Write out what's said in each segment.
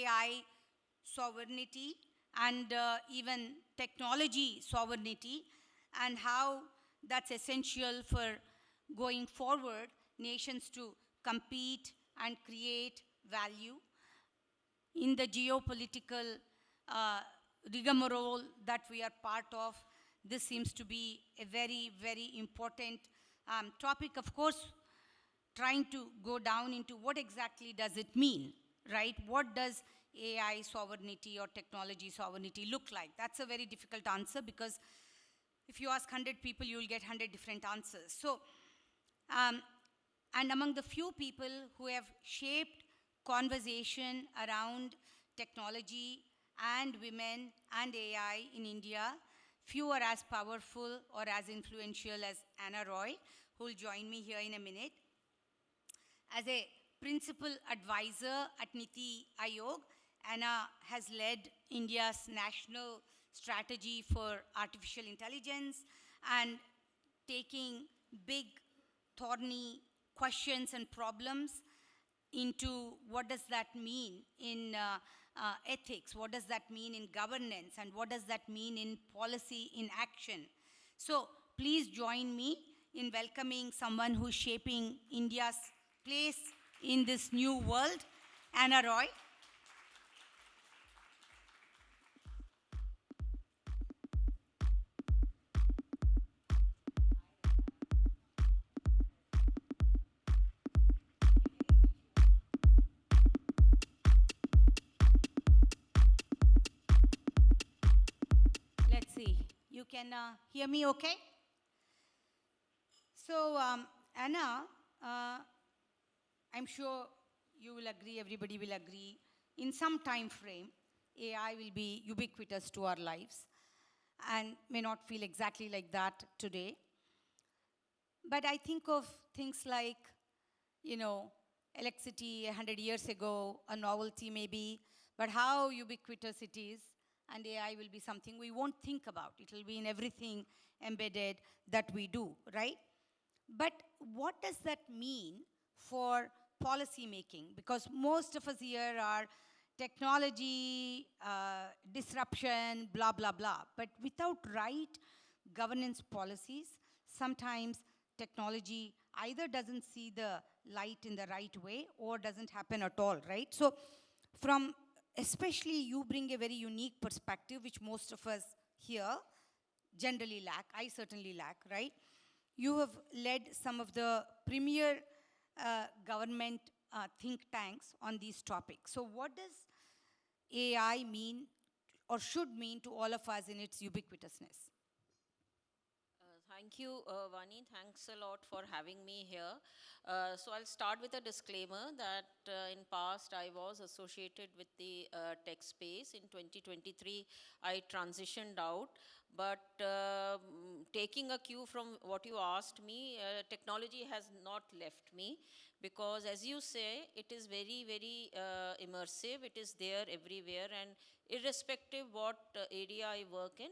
AI sovereignty and even technology sovereignty, and how that's essential for going forward nations to compete and create value in the geopolitical rigmarole that we are part of. This seems to be a very, very important topic. Of course, trying to go down into what exactly does it mean, right? What does AI sovereignty or technology sovereignty look like? That's a very difficult answer, because if you ask 100 people, you will get 100 different answers. So, and among the few people who have shaped conversation around technology and women and AI in India, few are as powerful or as influential as Anna Roy, who will join me here in a minute. As a principal advisor at NITI Aayog, Anna has led India's national strategy for artificial intelligence and taking big, thorny questions and problems into what does that mean in ethics, what does that mean in governance, and what does that mean in policy in action. So please join me in welcoming someone who's shaping India's place in this new world, Anna Roy. Let's see, you can hear me okay? So, Anna, I'm sure you will agree, everybody will agree, in some time frame, AI will be ubiquitous to our lives and may not feel exactly like that today. But I think of things like, electricity 100 years ago, a novelty maybe, but how ubiquitous it is, and AI will be something we won't think about. It will be in everything embedded that we do, right? But what does that mean for policy making? Because most of us here are technology, disruption, blah, blah, blah. But without right governance policies, sometimes technology either doesn't see the light in the right way or doesn't happen at all, right? So especially you bring a very unique perspective, which most of us here generally lack. I certainly lack, right? You have led some of the premier government think tanks on these topics. So what does AI mean or should mean to all of us in its ubiquitousness? Thank you, Vani. Thanks a lot for having me here. So I'll start with a disclaimer that in past I was associated with the tech space. In 2023, I transitioned out. But taking a cue from what you asked me, technology has not left me, because as you say, it is very, very immersive. It is there everywhere, and irrespective what area I work in,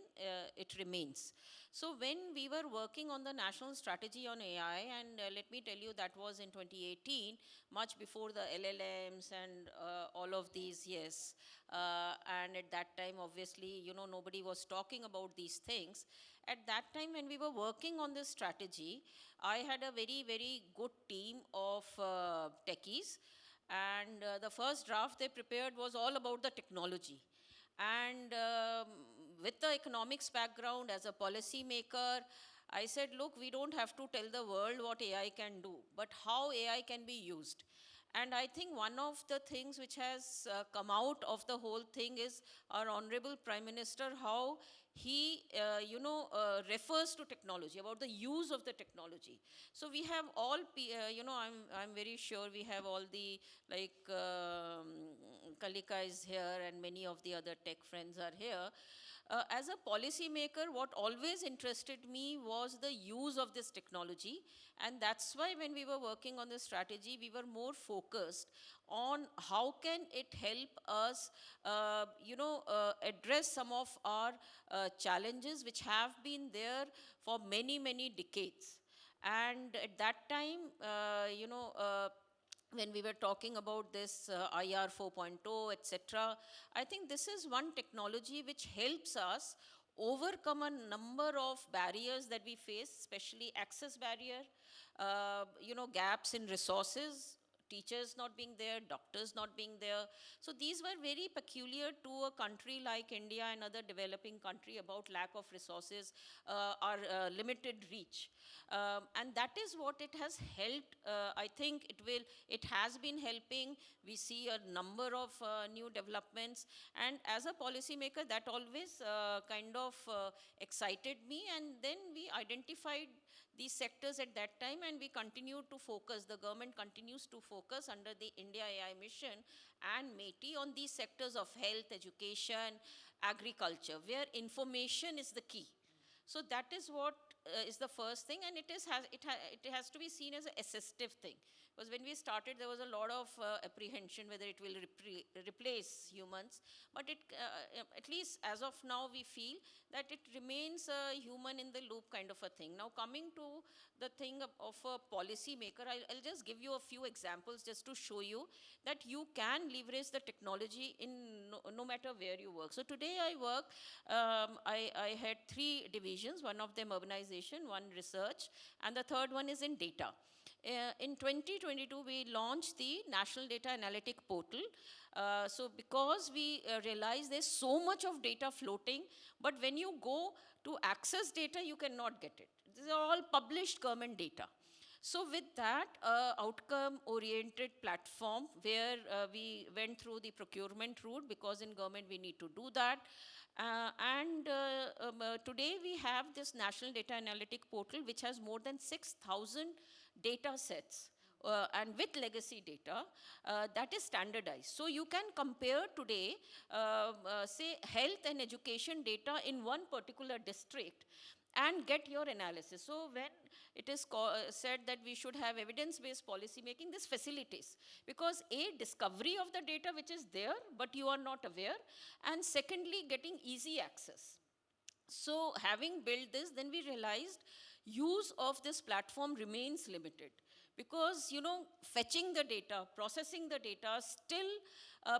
it remains. So when we were working on the national strategy on AI, and let me tell you, that was in 2018, much before the LLMs and all of these, yes. And at that time, obviously, nobody was talking about these things. At that time, when we were working on this strategy, I had a very, very good team of techies. And the first draft they prepared was all about the technology. And with the economics background as a policy maker, I said, look, we don't have to tell the world what AI can do, but how AI can be used. And I think one of the things which has come out of the whole thing is our Honorable Prime Minister, how he, refers to technology, about the use of the technology. So we have all, I'm very sure we have all the, Kalika is here and many of the other tech friends are here. As a policy maker, what always interested me was the use of this technology. And that's why when we were working on the strategy, we were more focused on how can it help us, address some of our challenges which have been there for many, many decades. And at that time, when we were talking about this IR 4.0, etc., I think this is one technology which helps us overcome a number of barriers that we face, especially access barrier, gaps in resources, teachers not being there, doctors not being there. So these were very peculiar to a country like India and other developing country about lack of resources, or limited reach. And that is what it has helped. I think it has been helping. We see a number of new developments. And as a policymaker, that always kind of excited me. And then we identified these sectors at that time, and we continue to focus. The government continues to focus under the India AI mission and MeitY on these sectors of health, education, agriculture, where information is the key. So that is what is the first thing, and it has to be seen as an assistive thing. Because when we started, there was a lot of apprehension whether it will replace humans. But at least as of now, we feel that it remains a human in the loop kind of a thing. Now, coming to the thing of a policy maker, I'll just give you a few examples just to show you that you can leverage the technology in no matter where you work. So today I work, I had 3 divisions, one of them urbanization, one research, and the third one is in data. In 2022, we launched the National Data Analytic Portal. So because we realize there's so much of data floating, but when you go to access data, you cannot get it. These are all published government data. So with that outcome-oriented platform, where we went through the procurement route, because in government we need to do that. Today we have this National Data Analytic Portal, which has more than 6,000 data sets. And with legacy data, that is standardized. So you can compare today, say, health and education data in one particular district and get your analysis. So when it is said that we should have evidence-based policy making, this facilitates. Because discovery of the data which is there, but you are not aware, and secondly, getting easy access. So having built this, then we realized use of this platform remains limited. Because, fetching the data, processing the data, still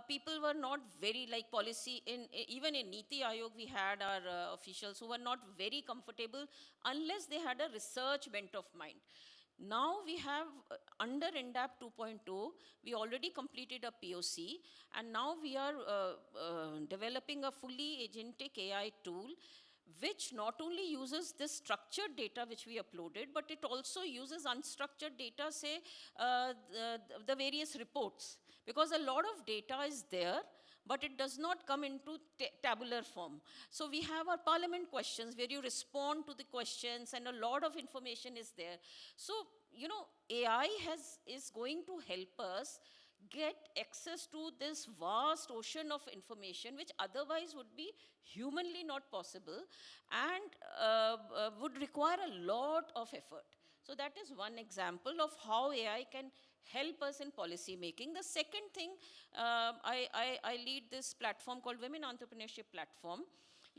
people were not very, like policy, even in NITI Aayog, we had our officials who were not very comfortable unless they had a research bent of mind. Now we have, under NDAP 2.0, we already completed a POC, and now we are developing a fully agentic AI tool, which not only uses this structured data which we uploaded, but it also uses unstructured data, say, the various reports. Because a lot of data is there, but it does not come into tabular form. So we have our parliament questions where you respond to the questions, and a lot of information is there. So, AI is going to help us get access to this vast ocean of information, which otherwise would be humanly not possible, and would require a lot of effort. So that is one example of how AI can help us in policy making. The second thing, I lead this platform called Women Entrepreneurship Platform.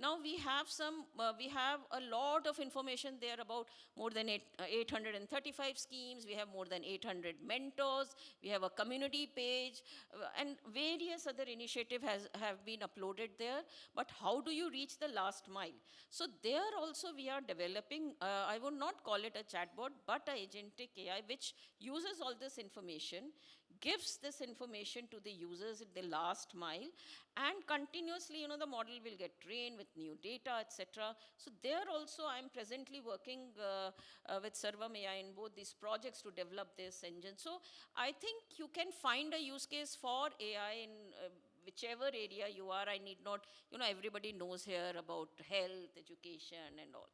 Now we have a lot of information there about more than 835 schemes. We have more than 800 mentors. We have a community page, and various other initiatives have been uploaded there. But how do you reach the last mile? So there also we are developing, I would not call it a chatbot, but a agentic AI, which uses all this information, gives this information to the users at the last mile, and continuously, the model will get trained with new data, etc. So there also, I'm presently working with Sarvam AI in both these projects to develop this engine. So I think you can find a use case for AI in whichever area you are. I need not, everybody knows here about health, education, and all.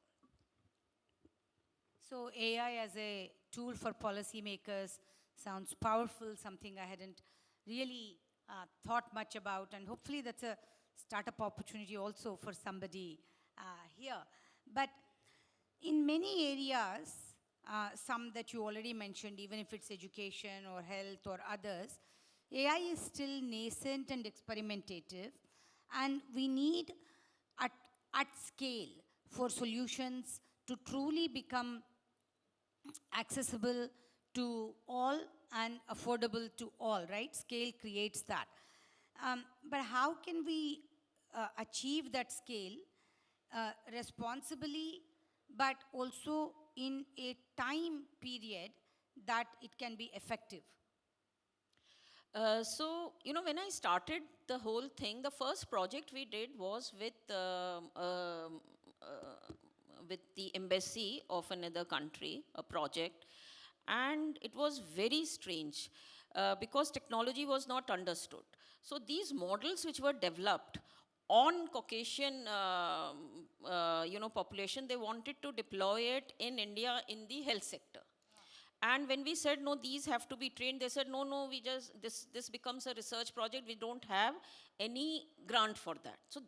So AI as a tool for policymakers sounds powerful, something I hadn't really thought much about, and hopefully that's a startup opportunity also for somebody here. But in many areas, some that you already mentioned, even if it's education or health or others, AI is still nascent and experimentative, and we need at scale for solutions to truly become accessible to all and affordable to all, right? Scale creates that. But how can we achieve that scale responsibly, but also in a time period that it can be effective? When I started the whole thing, the first project we did was with the embassy of another country, a project, and it was very strange because technology was not understood. So these models which were developed on Caucasian, population, they wanted to deploy it in India in the health sector. And when we said, no, these have to be trained, they said, no, no, this becomes a research project. We don't have any grant for that. So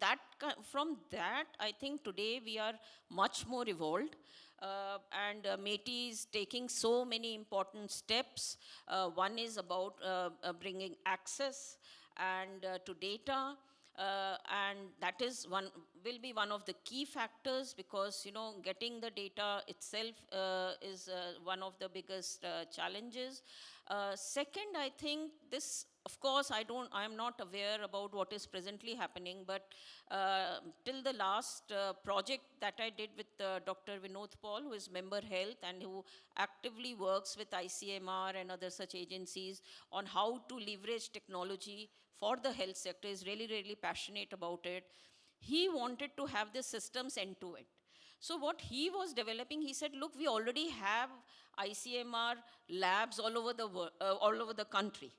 from that, I think today we are much more evolved. And METI is taking so many important steps. One is about bringing access and to data. And that is will be one of the key factors, because getting the data itself is one of the biggest challenges. Second, I think this, of course, I am not aware about what is presently happening, but till the last project that I did with Dr. Vinod Paul, who is member health and who actively works with ICMR and other such agencies on how to leverage technology for the health sector, is really, really passionate about it. He wanted to have the systems end to end. So what he was developing, he said, look, we already have ICMR labs all over the country.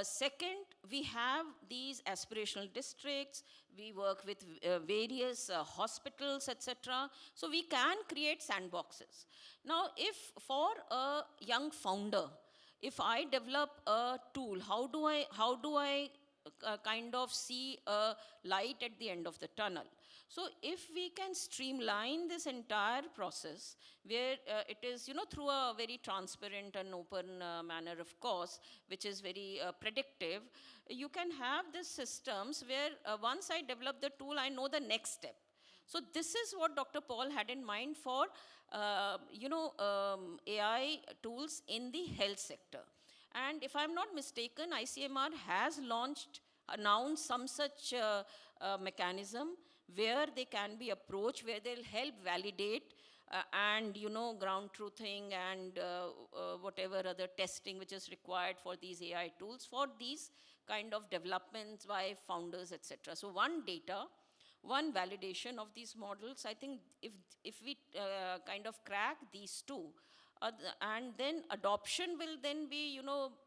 Second, we have these aspirational districts, we work with various hospitals, etc. So we can create sandboxes. Now, if for a young founder, if I develop a tool, how do I kind of see a light at the end of the tunnel? So if we can streamline this entire process, where it is, through a very transparent and open manner, of course, which is very predictive, you can have these systems where once I develop the tool, I know the next step. So this is what Dr. Paul had in mind for, AI tools in the health sector. And if I'm not mistaken, ICMR has announced some such mechanism where they can be approached, where they'll help validate and ground truthing and whatever other testing which is required for these AI tools, for these kind of developments by founders, etc. So one validation of these models, I think if we kind of crack these two, and then adoption will then be,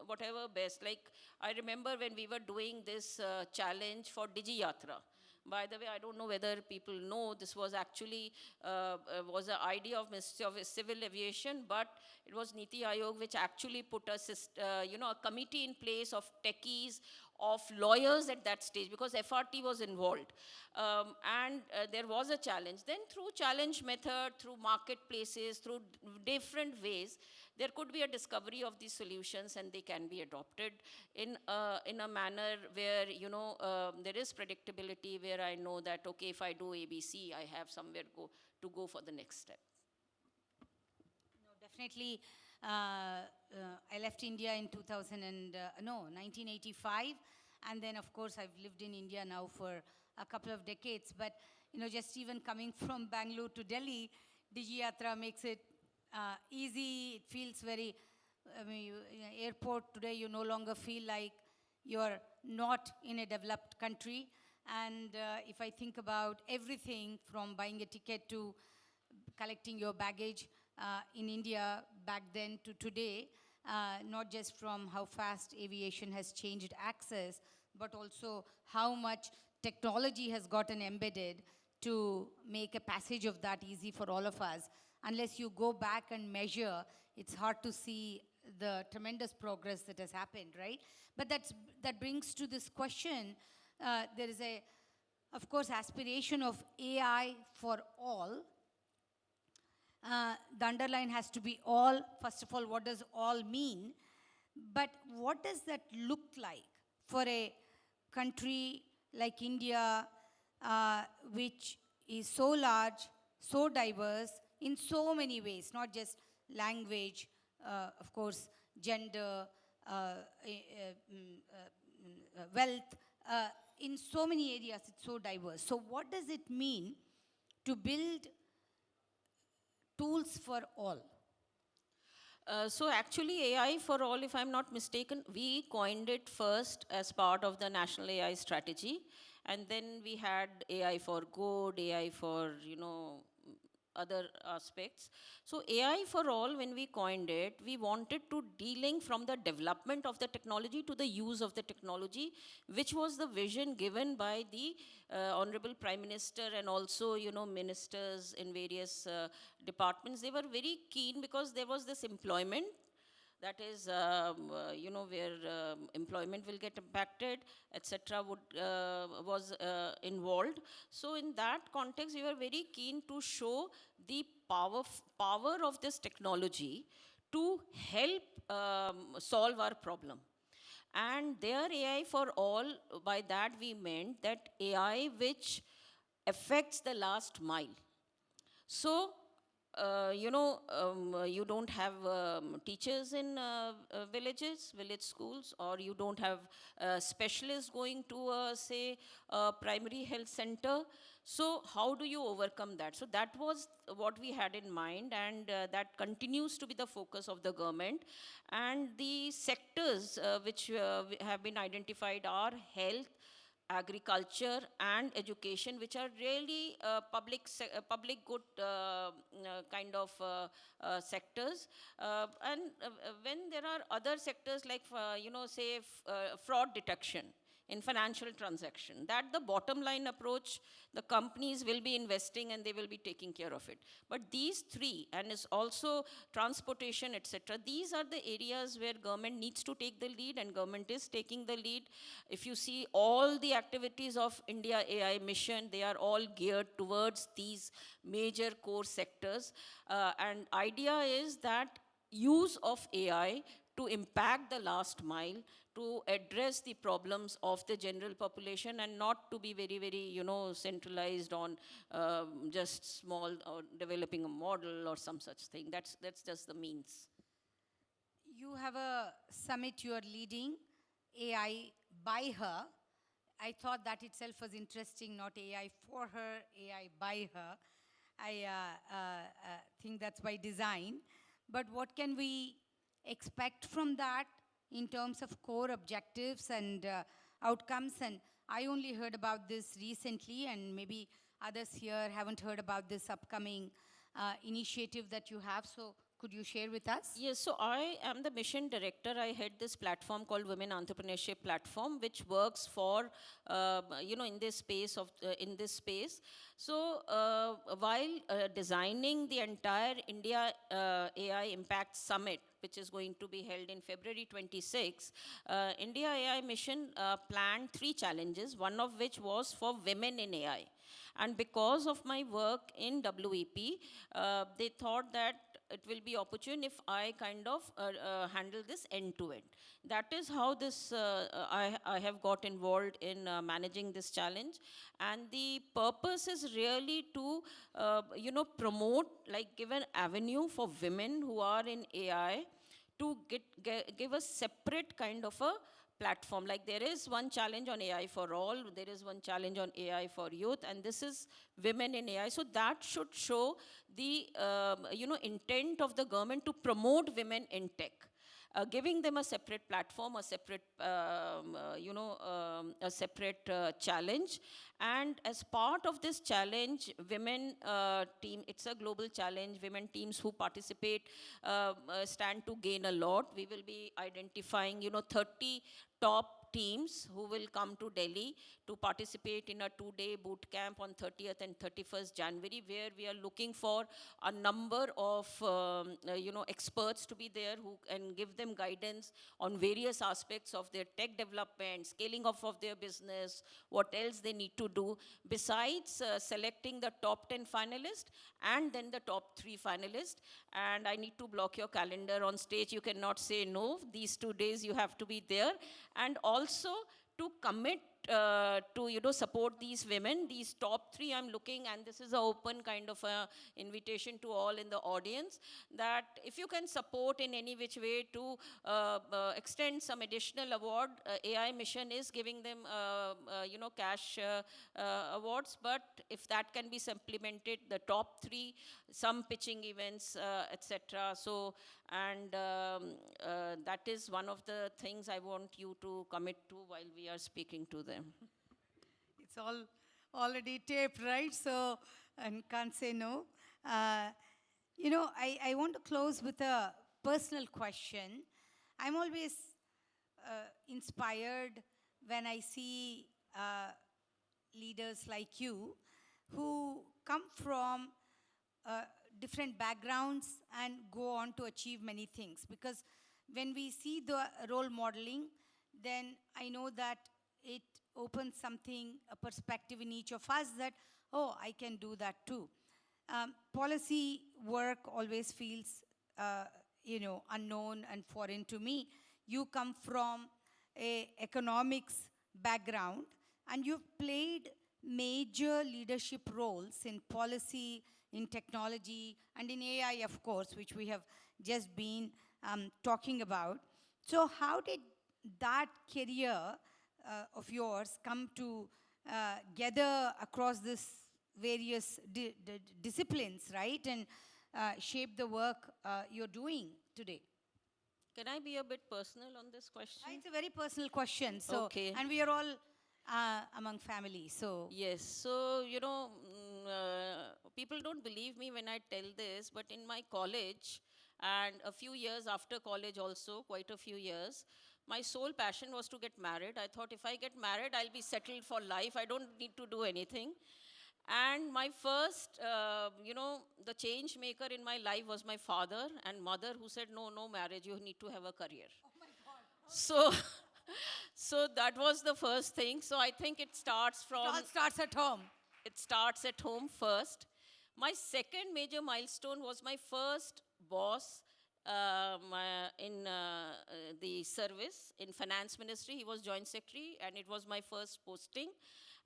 whatever best. Like, I remember when we were doing this challenge for DigiYatra. By the way, I don't know whether people know, this was actually was an idea of Ministry of Civil Aviation, but it was NITI Aayog which actually put a committee in place of techies, of lawyers at that stage, because FRT was involved. And there was a challenge. Then through challenge method, through marketplaces, through different ways, there could be a discovery of these solutions, and they can be adopted in a manner where, there is predictability, where I know that, okay, if I do ABC, I have somewhere to go for the next step. No, definitely. I left India in 1985. And then, of course, I've lived in India now for a couple of decades. But, just even coming from Bangalore to Delhi, DigiYatra makes it easy. It feels very, airport today, you no longer feel like you're not in a developed country. And if I think about everything from buying a ticket to collecting your baggage in India back then to today, not just from how fast aviation has changed access, but also how much technology has gotten embedded to make a passage of that easy for all of us. Unless you go back and measure, it's hard to see the tremendous progress that has happened, right? But that brings to this question. There is of course, aspiration of AI for all. The underline has to be all. First of all, what does all mean? But what does that look like for a country like India, which is so large, so diverse in so many ways, not just language, of course, gender, wealth, in so many areas, it's so diverse. So what does it mean to build tools for all? So actually AI for all, if I'm not mistaken, we coined it first as part of the national AI strategy. And then we had AI for good, AI for, other aspects. So AI for all, when we coined it, we wanted to de-link from the development of the technology to the use of the technology, which was the vision given by the Honorable Prime Minister and also, ministers in various departments. They were very keen because there was this employment that is, where employment will get impacted, etc., was involved. So in that context, we were very keen to show the power of this technology to help solve our problem. And their AI for all, by that we meant that AI which affects the last mile. So, you don't have teachers in villages, village schools, or you don't have specialists going to, say, a primary health center. So, how do you overcome that? So, that was what we had in mind, and that continues to be the focus of the government. And the sectors which have been identified are health, agriculture and education, which are really public good kind of sectors. And when there are other sectors like, say, fraud detection in financial transaction, that the bottom line approach, the companies will be investing and they will be taking care of it. But these three, and is also transportation, etc., these are the areas where government needs to take the lead, and government is taking the lead. If you see all the activities of India AI mission, they are all geared towards these major core sectors. And idea is that use of AI to impact the last mile, to address the problems of the general population, and not to be very, very, centralized on just small or developing a model or some such thing. That's just the means. You have a summit you are leading, AI by her. I thought that itself was interesting, not AI for her, AI by her. I think that's by design. But what can we expect from that in terms of core objectives and outcomes? And I only heard about this recently, and maybe others here haven't heard about this upcoming initiative that you have. So could you share with us? Yes, so I am the mission director. I head this platform called Women Entrepreneurship Platform, which works for, in this space in this space. So while designing the entire India AI Impact Summit, which is going to be held in February 26, India AI Mission planned 3 challenges, one of which was for women in AI. And because of my work in WEP, they thought that it will be opportune if I kind of handle this end to end. That is how this I have got involved in managing this challenge. And the purpose is really to promote, like, give an avenue for women who are in AI to give a separate kind of a platform. Like, there is one challenge on AI for all, there is one challenge on AI for youth, and this is women in AI. So that should show the intent of the government to promote women in tech. Giving them a separate platform, a separate, a separate challenge. And as part of this challenge, women team, it's a global challenge, women teams who participate stand to gain a lot. We will be identifying, 30 top teams who will come to Delhi to participate in a 2-day boot camp on 30th and 31st January, where we are looking for a number of experts to be there who can give them guidance on various aspects of their tech development, scaling up of their business, what else they need to do, besides selecting the top 10 finalists and then the top 3 finalists. And I need to block your calendar on stage. You cannot say no. These 2 days you have to be there. And also to commit to support these women. These top 3 I'm looking, and this is an open kind of a invitation to all in the audience, that if you can support in any which way to extend some additional award. AI mission is giving them cash awards, but if that can be supplemented, the top 3, some pitching events, etc. So, and that is one of the things I want you to commit to while we are speaking to them. It's all already taped, right? So, and can't say no. I want to close with a personal question. I'm always inspired when I see leaders like you who come from different backgrounds and go on to achieve many things. Because when we see the role modeling, then I know that it opens something, a perspective in each of us that, oh, I can do that too. Policy work always feels, unknown and foreign to me. You come from a economics background, and you've played major leadership roles in policy, in technology, and in AI, of course, which we have just been talking about. So how did that career of yours come to gather across this various disciplines, right? And shape the work you're doing today? Can I be a bit personal on this question? It's a very personal question. So, okay. And we are all among family. So, yes. So, people don't believe me when I tell this, but in my college and a few years after college also, quite a few years, my sole passion was to get married. I thought if I get married, I'll be settled for life. I don't need to do anything. And my first, the change maker in my life was my father and mother, who said, no marriage, you need to have a career. oh my God. So, so that was the first thing. So I think it starts from... It all starts at home. It starts at home first. My second major milestone was my first boss in the service in finance ministry. He was joint secretary, and it was my first posting.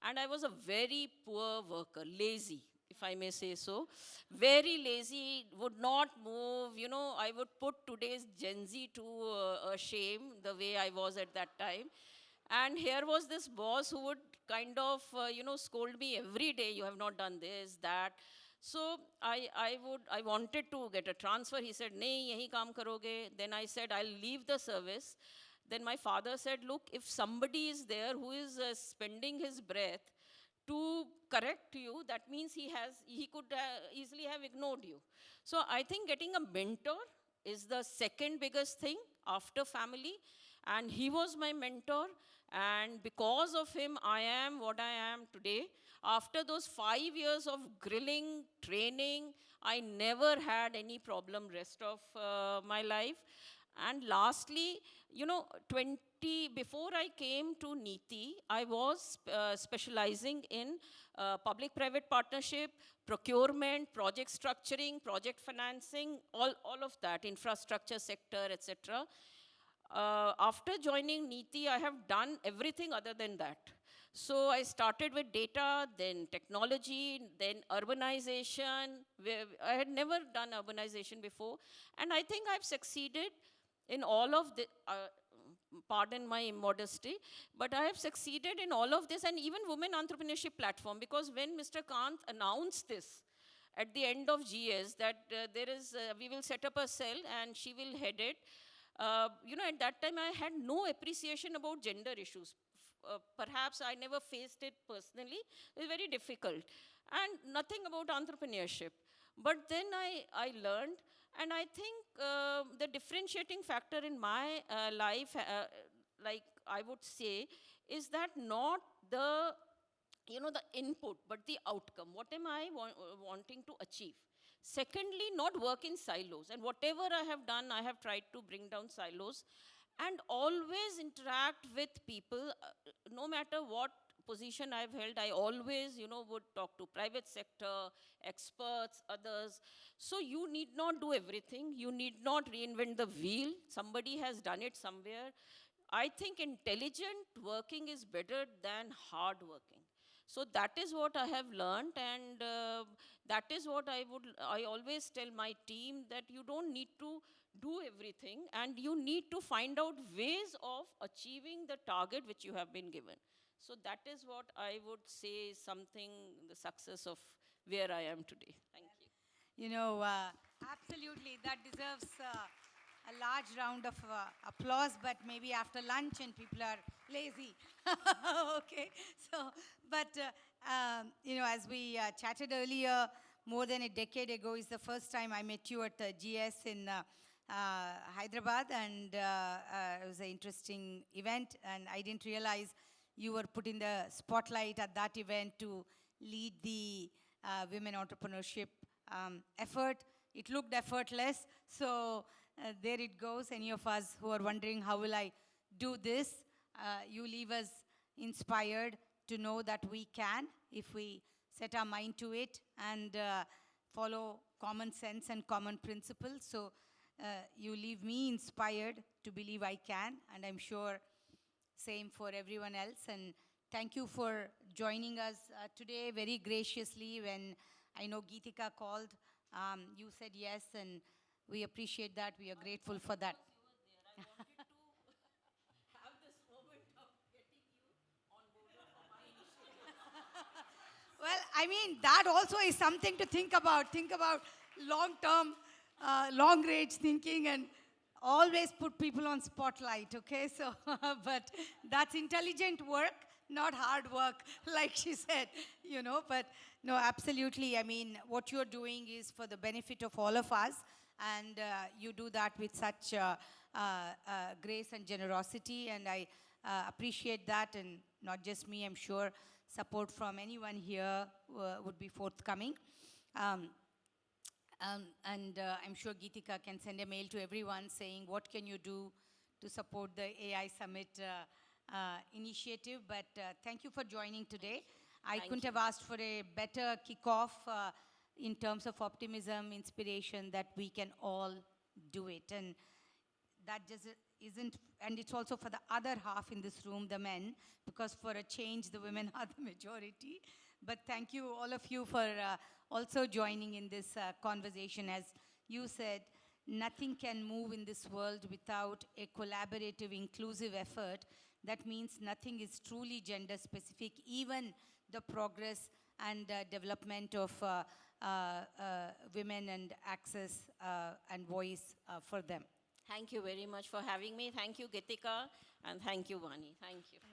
And I was a very poor worker, lazy, if I may say so. Very lazy, would not move. I would put today's Gen Z to a shame, the way I was at that time. And here was this boss who would kind of, scold me every day. You have not done this, that. So I wanted to get a transfer. He said, nahi, yahi kaam karoge. Then I said, I'll leave the service. Then my father said, look, if somebody is there who is spending his breath to correct you, that means he could easily have ignored you. So I think getting a mentor is the second biggest thing after family. And he was my mentor. And because of him, I am what I am today. After those 5 years of grilling, training, I never had any problem rest of my life. And lastly, before I came to NITI, I was specializing in public-private partnership, procurement, project structuring, project financing, all of that, infrastructure sector, etc. After joining NITI, I have done everything other than that. So I started with data, then technology, then urbanization. I had never done urbanization before. And I think I've succeeded in all of the, pardon my immodesty, but I have succeeded in all of this, and even Women Entrepreneurship Platform, because when Mr. Kant announced this at the end of GS, that we will set up a cell and she will head it, at that time I had no appreciation about gender issues. Perhaps I never faced it personally. It was very difficult. And nothing about entrepreneurship. But then I learned, and I think the differentiating factor in my life, like I would say, is that not the, the input, but the outcome. What am I wanting to achieve? Secondly, not work in silos. And whatever I have done, I have tried to bring down silos and always interact with people, no matter what position I've held. I always, would talk to private sector, experts, others. So you need not do everything. You need not reinvent the wheel. Somebody has done it somewhere. I think intelligent working is better than hard working. So that is what I have learned, and that is what I always tell my team, that you don't need to do everything, and you need to find out ways of achieving the target which you have been given. So that is what I would say is something, the success of where I am today. Thank you. You know, absolutely, that deserves a large round of applause, but maybe after lunch and people are lazy. Okay, so, but, you know, as we chatted earlier, more than a decade ago is the first time I met you at GS in Hyderabad, and it was an interesting event, and I didn't realize you were put in the spotlight at that event to lead the women entrepreneurship effort. It looked effortless, so there it goes. Any of us who are wondering how will I do this, you leave us inspired to know that we can if we set our mind to it and follow common sense and common principles. So you leave me inspired to believe I can, and I'm sure same for everyone else. And thank you for joining us today very graciously. When I know Geetika called, you said yes, and we appreciate that. We are grateful for that. I wanted to have this moment of getting you on board for my initiative. Well, I mean, that also is something to think about. Think about long-term, long-range thinking, and always put people on spotlight, okay? So, but that's intelligent work, not hard work, like she said, you know. But no, absolutely. I mean, what you're doing is for the benefit of all of us, and you do that with such grace and generosity, and I appreciate that. And not just me, I'm sure support from anyone here would be forthcoming. And I'm sure Geetika can send a mail to everyone saying, what can you do to support the AI Summit initiative? But thank you for joining today. I couldn't have asked for a better kickoff in terms of optimism, inspiration, that we can all do it. And that just isn't, and it's also for the other half in this room, the men, because for a change, the women are the majority. But thank you, all of you, for also joining in this conversation. As you said, nothing can move in this world without a collaborative, inclusive effort. That means nothing is truly gender specific, even the progress and development of women and access and voice for them. Thank you very much for having me. Thank you, Geetika, and thank you, Vani. Thank you.